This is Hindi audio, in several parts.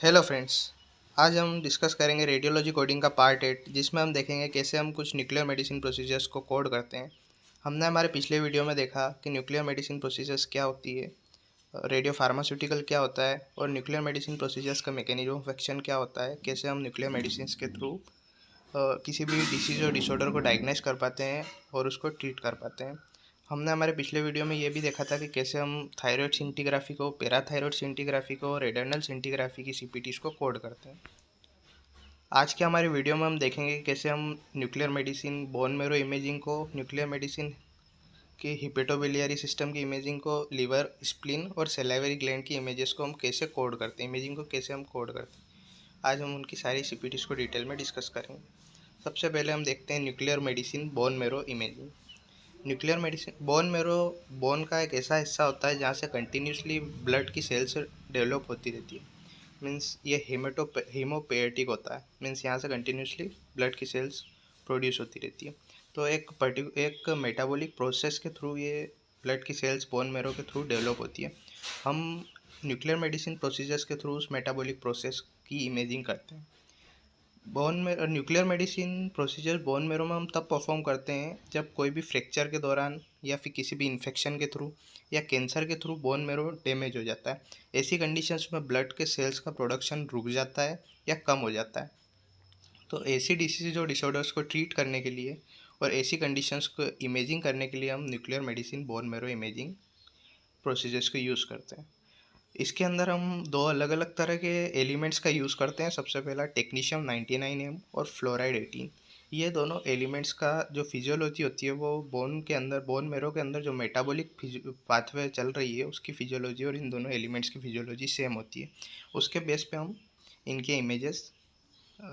Hello friends. आज हम डिस्कस करेंगे रेडियोलॉजी कोडिंग का पार्ट 8, जिसमें हम देखेंगे कैसे हम कुछ न्यूक्लियर मेडिसिन प्रोसीजर्स को कोड करते हैं। हमने हमारे पिछले वीडियो में देखा कि न्यूक्लियर मेडिसिन प्रोसीजर्स क्या होती है, रेडियो फार्मास्यूटिकल क्या होता है और न्यूक्लियर मेडिसिन प्रोसीजर्स का मैकेनिज्म ऑफ एक्शन क्या होता है, कैसे हम न्यूक्लियर मेडिसिन के थ्रू किसी भी डिसीज और डिसऑर्डर को डायग्नोस कर पाते हैं और उसको ट्रीट कर पाते हैं। हमने हमारे पिछले वीडियो में ये भी देखा था कि कैसे हम थायराइड सिंटिग्राफी को, पैराथायराइड सिंटिग्राफी को और एडर्नल सिंटिग्राफी की सीपीटीज को कोड करते हैं। आज के हमारे वीडियो में हम देखेंगे कि कैसे हम nuclear medicine bone marrow imaging को, न्यूक्लियर मेडिसिन की हिपेटोबिलियरी सिस्टम की इमेजिंग को, लिवर, स्प्लीन और सेलाइवरी ग्लैंड की इमेजेस को हम कैसे कोड करते हैं, इमेजिंग को कैसे हम कोड करते हैं। आज हम उनकी सारी सीपीटीज को डिटेल में डिस्कस करेंगे। सबसे पहले हम देखते हैं nuclear medicine bone marrow imaging. Nuclear medicine bone marrow, bone का एक ऐसा हिस्सा होता है जहाँ से कंटिन्यूसली ब्लड की सेल्स डेवलप होती रहती है। मीन्स ये हीमोपेटिक होता है, मीन्स यहाँ से कंटिन्यूसली ब्लड की सेल्स प्रोड्यूस होती रहती है। तो एक मेटाबॉलिक प्रोसेस के थ्रू ये ब्लड की सेल्स बोन मेरो के थ्रू डेवलप होती है। हम न्यूक्लियर मेडिसिन प्रोसीजर्स के थ्रू उस मेटाबॉलिक प्रोसेस की इमेजिंग करते हैं। बोन में nuclear medicine procedure bone marrow में हम तब परफॉर्म करते हैं जब कोई भी फ्रैक्चर के दौरान या फिर किसी भी इन्फेक्शन के थ्रू या कैंसर के थ्रू बोन मेरो डैमेज हो जाता है। ऐसी कंडीशंस में ब्लड के सेल्स का प्रोडक्शन रुक जाता है या कम हो जाता है। तो ऐसी डिसीज और डिसऑर्डर्स को ट्रीट करने के लिए और ऐसी कंडीशंस को इमेजिंग करने के लिए हम nuclear medicine bone marrow imaging procedures को यूज़ करते हैं। इसके अंदर हम दो अलग अलग तरह के एलिमेंट्स का यूज़ करते हैं। सबसे पहला टेक्नीशियम 99M और फ्लोराइड 18। ये दोनों एलिमेंट्स का जो फिजियोलॉजी होती है वो बोन के अंदर, बोन मेरो के अंदर जो मेटाबॉलिक पाथवे चल रही है उसकी फिजियोलॉजी और इन दोनों एलिमेंट्स की फिजियोलॉजी सेम होती है। उसके बेस पे हम इनके इमेजेस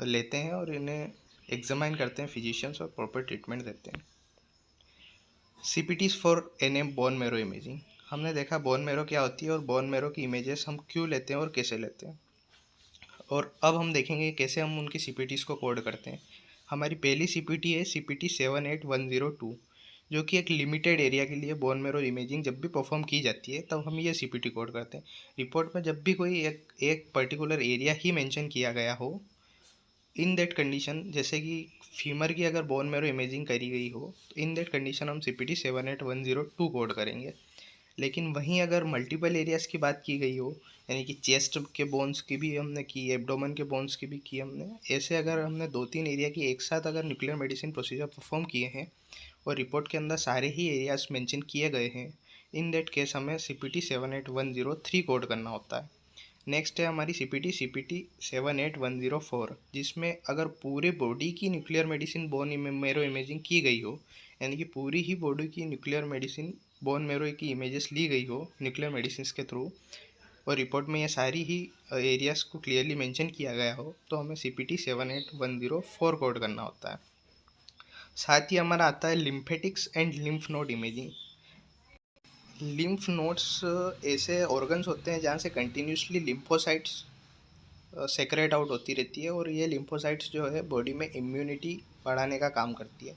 लेते हैं और इन्हें एग्जामाइन करते हैं फिजिशियंस और प्रॉपर ट्रीटमेंट देते हैं। CPTs for NM bone marrow imaging. हमने देखा बोन मेरो क्या होती है और बोन मेरो की इमेजेस हम क्यों लेते हैं और कैसे लेते हैं। और अब हम देखेंगे कैसे हम उनकी CPTs को कोड करते हैं। हमारी पहली CPT है CPT 78102, जो कि एक लिमिटेड एरिया के लिए बोन मेरो इमेजिंग जब भी परफॉर्म की जाती है तब हम ये CPT कोड करते हैं। रिपोर्ट में जब भी कोई एक पर्टिकुलर एरिया ही मेंशन किया गया हो, इन दैट कंडीशन, जैसे कि फीमर की अगर बोन मेरो इमेजिंग करी गई हो तो इन दैट कंडीशन हम CPT 78102 कोड करेंगे। लेकिन वहीं अगर मल्टीपल एरियाज़ की बात की गई हो, यानी कि चेस्ट के बोन्स की भी हमने की, एब्डोमेन के बोन्स की भी की हमने, ऐसे अगर हमने 2-3 एरिया की एक साथ अगर न्यूक्लियर मेडिसिन प्रोसीजर परफॉर्म किए हैं और रिपोर्ट के अंदर सारे ही एरियाज मेंशन किए गए हैं, इन दैट केस हमें CPT 78103 कोड करना होता है। नेक्स्ट है हमारी CPT 78104, जिसमें अगर पूरे बॉडी की nuclear medicine bone marrow imaging की गई हो, यानी कि पूरी ही बॉडी की न्यूक्लियर मेडिसिन बोन मेरो की इमेजेस ली गई हो न्यूक्लियर मेडिसिन के थ्रू और रिपोर्ट में ये सारी ही एरियाज को क्लियरली मेंशन किया गया हो, तो हमें CPT 78104 कोड करना होता है। साथ ही हमारा आता है lymphatics and lymph node imaging. Lymph nodes ऐसे ऑर्गन्स होते हैं जहाँ से कंटिन्यूसली लिम्फोसाइट्स सेक्रेट आउट होती रहती है और ये लिम्फोसाइट्स जो है बॉडी में इम्यूनिटी बढ़ाने का काम करती है।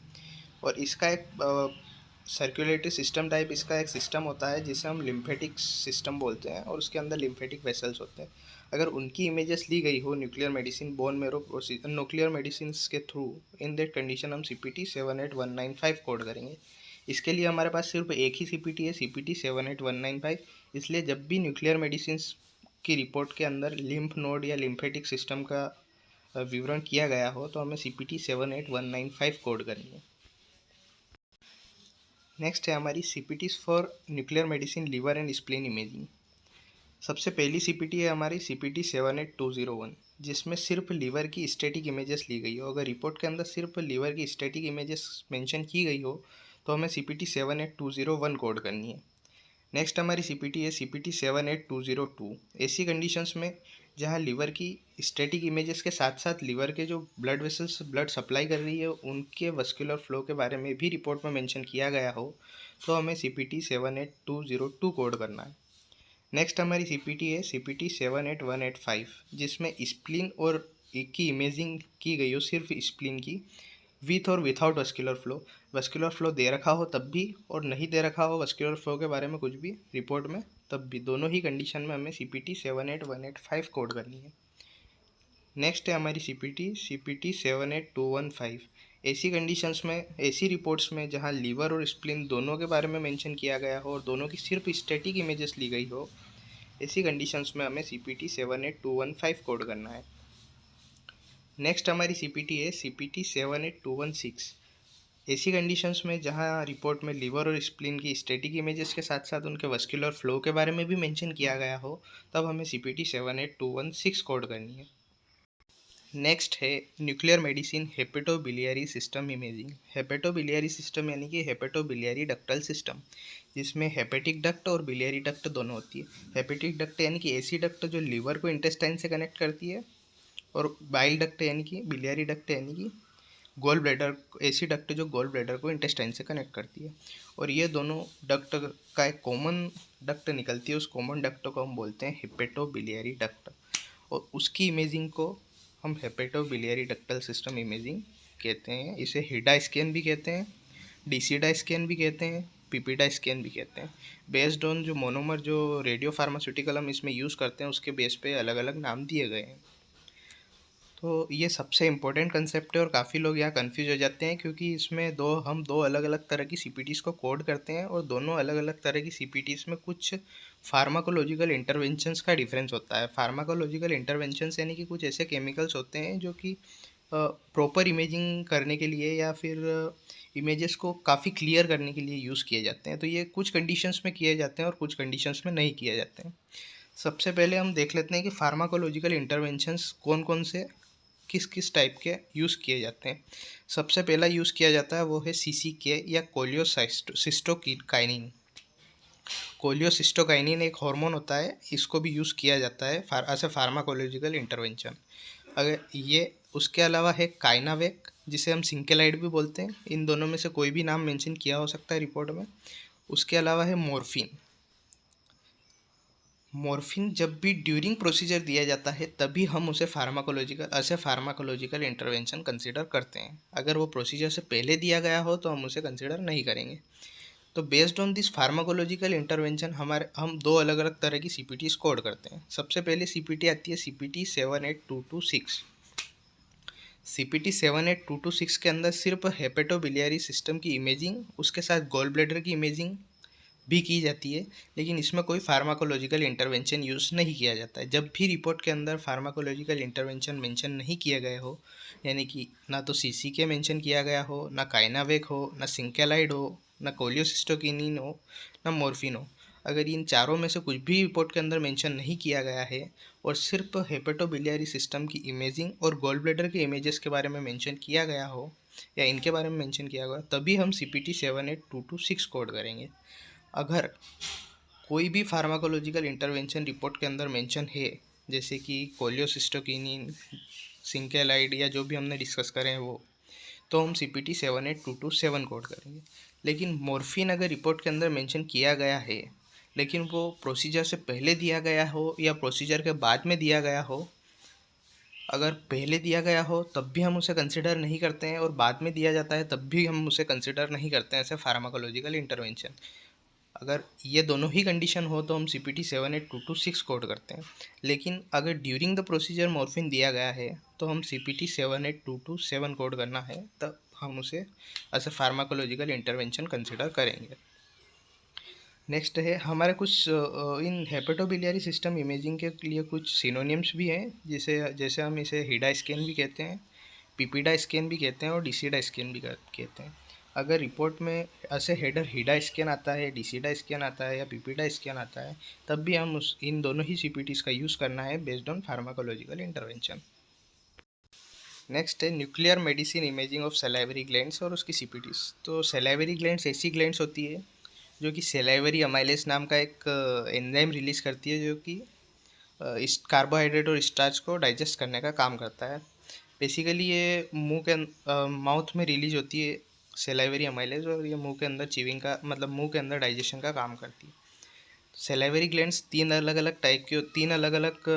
और इसका एक सर्कुलेटरी सिस्टम टाइप इसका एक सिस्टम होता है जिसे हम लिम्फेटिक सिस्टम बोलते हैं और उसके अंदर लिम्फेटिक वेसल्स होते हैं। अगर उनकी इमेजेस ली गई हो nuclear medicine bone marrow procedure nuclear medicine के थ्रू, इन दैट कंडीशन हम CPT 78195 कोड करेंगे। इसके लिए हमारे पास सिर्फ एक ही CPT है, CPT 78195। इसलिए जब भी न्यूक्लियर मेडिसिन की रिपोर्ट के अंदर लिम्फ नोड या लिम्फेटिक सिस्टम का विवरण किया गया हो तो हमें CPT 78195 कोड करनी है। नेक्स्ट है हमारी CPTs for nuclear medicine liver and spleen imaging. सबसे पहली CPT है हमारी CPT 78201, जिसमें सिर्फ लीवर की स्टैटिक इमेजेस ली गई हो। अगर रिपोर्ट के अंदर सिर्फ लीवर की स्टैटिक इमेजेस मेंशन की गई हो तो हमें CPT 78201 कोड करनी है। नेक्स्ट हमारी CPT है CPT 78202। ऐसी कंडीशंस में जहां लीवर की स्टैटिक इमेजेस के साथ साथ लीवर के जो ब्लड वेसल्स ब्लड सप्लाई कर रही है उनके वस्कुलर फ्लो के बारे में भी रिपोर्ट में मेंशन किया गया हो, तो हमें CPT 78202 कोड करना है। नेक्स्ट हमारी CPT है CPT 78185, जिसमें स्प्लीन और की इमेजिंग की गई हो, सिर्फ स्प्लीन की, विथ और without vascular flow. Vascular flow दे रखा हो तब भी और नहीं दे रखा हो वस्कुलर फ्लो के बारे में कुछ भी रिपोर्ट में, तब भी, दोनों ही कंडीशन में हमें CPT 78185 कोड करनी है। नेक्स्ट है हमारी CPT 78215। ऐसी कंडीशंस में, ऐसी रिपोर्ट्स में जहां लीवर और स्प्लीन दोनों के बारे में मेंशन किया गया हो और दोनों की सिर्फ स्टैटिक इमेजेस ली गई हो, ऐसी कंडीशंस में हमें CPT 78215 कोड करना है। नेक्स्ट हमारी CPT है CPT 78216। ऐसी कंडीशंस में जहां रिपोर्ट में लीवर और स्प्लीन की स्टैटिक इमेजेस के साथ साथ उनके वस्कुलर फ्लो के बारे में भी मेंशन किया गया हो, तब हमें CPT 78216 कोड करनी है। नेक्स्ट है nuclear medicine hepatobiliary system imaging. Hepatobiliary system यानी कि हेपेटोबिलियरी डक्टल सिस्टम, जिसमें हेपेटिक डक्ट और बिलियरी डक्ट दोनों होती है। हेपेटिक डक्ट यानी कि ऐसी डक्ट जो लीवर को इंटेस्टाइन से कनेक्ट करती है, और बाइल डक्ट यानी कि बिलियरी डक्ट यानी कि गोल ब्लैडर, ऐसी डक्ट जो गोल ब्लैडर को इंटेस्टाइन से कनेक्ट करती है। और ये दोनों डक्ट का एक कॉमन डक्ट निकलती है, उस कॉमन डक्ट को हम बोलते हैं हेपेटोबिलियरी डक्ट, और उसकी इमेजिंग को हम हेपेटोबिलियरी डक्टल सिस्टम इमेजिंग कहते हैं। इसे हिडा स्कैन भी कहते हैं, डीसीडा स्कैन भी कहते हैं, पीपीडा स्कैन भी कहते हैं। बेस्ड ऑन जो मोनोमर जो रेडियो फार्मास्यूटिकल हम इसमें यूज़ करते हैं, उसके बेस पे अलग अलग नाम दिए गए हैं। तो ये सबसे इम्पोर्टेंट कंसेप्ट है और काफ़ी लोग यहाँ कंफ्यूज हो जाते हैं, क्योंकि इसमें हम दो अलग अलग तरह की CPTs को कोड करते हैं, और दोनों अलग अलग तरह की CPTs में कुछ फार्माकोलॉजिकल इंटरवेंशंस का डिफरेंस होता है। फार्माकोलॉजिकल इंटरवेंशंस यानी कि कुछ ऐसे केमिकल्स होते हैं जो कि प्रॉपर इमेजिंग करने के लिए या फिर इमेजेस को काफ़ी क्लियर करने के लिए यूज़ किए जाते हैं। तो ये कुछ कंडीशंस में किए जाते हैं और कुछ कंडीशंस में नहीं किए जाते हैं। सबसे पहले हम देख लेते हैं कि फार्माकोलॉजिकल इंटरवेंशंस कौन कौन से किस किस टाइप के यूज़ किए जाते हैं। सबसे पहला यूज़ किया जाता है वो है CCK या कोलियोसिस्टोकाइनिन। कोलियोसिस्टोकाइनिन एक हार्मोन होता है, इसको भी यूज़ किया जाता है एज ए फार्माकोलॉजिकल इंटरवेंशन। अगर ये उसके अलावा है काइनावेक, जिसे हम सिंकेलाइड भी बोलते हैं। इन दोनों में से कोई भी नाम मेंशन किया हो सकता है रिपोर्ट में। उसके अलावा है मॉर्फिन। मॉर्फिन जब भी ड्यूरिंग प्रोसीजर दिया जाता है तभी हम उसे फार्माकोलॉजिकल इंटरवेंशन कंसिडर करते हैं। अगर वो प्रोसीजर से पहले दिया गया हो तो हम उसे कंसिडर नहीं करेंगे। तो based on this pharmacological intervention हम दो अलग अलग तरह की CPTs कोड करते हैं। सबसे पहले CPT आती है CPT 78226। CPT 78226 के अंदर सिर्फ हेपेटोबिलियरी सिस्टम की इमेजिंग, उसके साथ गॉल ब्लैडर की इमेजिंग भी की जाती है, लेकिन इसमें कोई फार्माकोलॉजिकल इंटरवेंशन यूज़ नहीं किया जाता है। जब भी रिपोर्ट के अंदर फार्माकोलॉजिकल इंटरवेंशन मेंशन नहीं किया गया हो, यानी कि ना तो CCK मेंशन किया गया हो, ना काइनावेक हो, ना सिंकेलाइड हो, ना कोलियोसिस्टोकिनिन हो, ना मॉर्फिन हो, अगर इन चारों में से कुछ भी रिपोर्ट के अंदर मेंशन नहीं किया गया है और सिर्फ हेपेटोबिलियरी सिस्टम की इमेजिंग और गॉल ब्लैडर के इमेजेस के बारे में मेंशन किया गया हो या इनके बारे में मेंशन किया गया, तभी हम CPT 78226 कोड करेंगे। अगर कोई भी फार्माकोलॉजिकल इंटरवेंशन रिपोर्ट के अंदर मेंशन है, जैसे कि कोलियोसिस्टोकिनिन, सिंकेलाइड या जो भी हमने डिस्कस करे हैं वो, तो हम CPT 78227 कोड करेंगे। लेकिन मॉर्फिन अगर रिपोर्ट के अंदर मेंशन किया गया है, लेकिन वो प्रोसीजर से पहले दिया गया हो या प्रोसीजर के बाद में दिया गया हो, अगर पहले दिया गया हो तब भी हम उसे कंसिडर नहीं करते हैं और बाद में दिया जाता है तब भी हम उसे कंसिडर नहीं करते हैं ऐसे फार्माकोलॉजिकल इंटरवेंशन। अगर ये दोनों ही कंडीशन हो तो हम CPT 78226 कोड करते हैं। लेकिन अगर ड्यूरिंग द प्रोसीजर मॉर्फिन दिया गया है तो हम CPT 78227 कोड करना है, तब हम उसे as a pharmacological intervention consider करेंगे। नेक्स्ट है हमारे कुछ इन हेपेटोबिलियरी सिस्टम इमेजिंग के लिए कुछ सिनोनिम्स भी हैं, जैसे हम इसे हिडा स्कैन भी कहते हैं, पीपीडा स्कैन भी कहते हैं और डीसीडा स्कैन भी कहते हैं। अगर रिपोर्ट में ऐसे हेडर हिडा स्कैन आता है, डीसीडा स्कैन आता है या पीपीडा स्कैन आता है, तब भी हम इन दोनों ही CPTs का यूज़ करना है based on pharmacological intervention. Next है nuclear medicine imaging of salivary glands और उसकी CPTs। तो सलाइवरी ग्लैंड्स ऐसी ग्लैंड्स होती है जो कि सलाइवरी अमाइलेज नाम का एक एंजाइम रिलीज़ करती है, जो कि इस कार्बोहाइड्रेट और स्टार्च को डाइजेस्ट करने का काम करता है। बेसिकली ये माउथ में रिलीज होती है सलाइवरी अमाइलेज, और ये मुंह के अंदर चीविंग का मतलब मुंह के अंदर डाइजेशन का काम करती है। सलाइवरी ग्लैंड्स तीन अलग अलग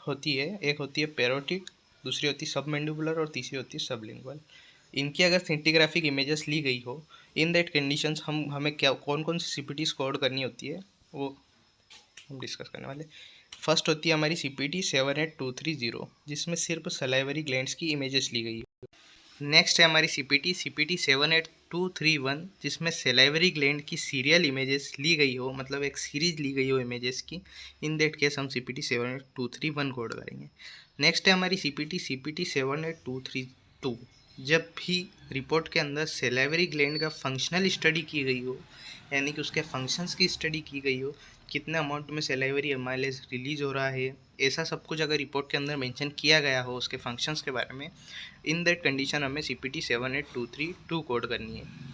होती है। एक होती है पैरोटिड, दूसरी होती है सबमेंडिबुलर और तीसरी होती है सबलिंगुअल। इनकी अगर सिंटिग्राफिक इमेजेस ली गई हो, इन दैट कंडीशंस हमें क्या कौन कौन सी CPTs कोड करनी होती है वो हम डिस्कस करने वाले। फर्स्ट होती है हमारी CPT 78230, जिसमें सिर्फ सलाइवरी ग्लैंड्स की इमेजेस ली गई है। नेक्स्ट है हमारी CPT 78231, जिसमें सलाइवरी ग्लैंड की सीरियल इमेजेस ली गई हो, मतलब एक सीरीज ली गई हो इमेजेस की। इन दैट केस हम CPT 78231 कोड करेंगे। नेक्स्ट है हमारी CPT 78232, जब भी रिपोर्ट के अंदर सलाइवरी ग्लैंड का फंक्शनल स्टडी की गई हो, यानी कि उसके फंक्शंस की स्टडी की गई हो, कितने अमाउंट में सलाइवरी एमाइलेज रिलीज हो रहा है, ऐसा सब कुछ अगर रिपोर्ट के अंदर मेंशन किया गया हो उसके फंक्शंस के बारे में, इन दैट कंडीशन हमें CPT 78232 कोड करनी है।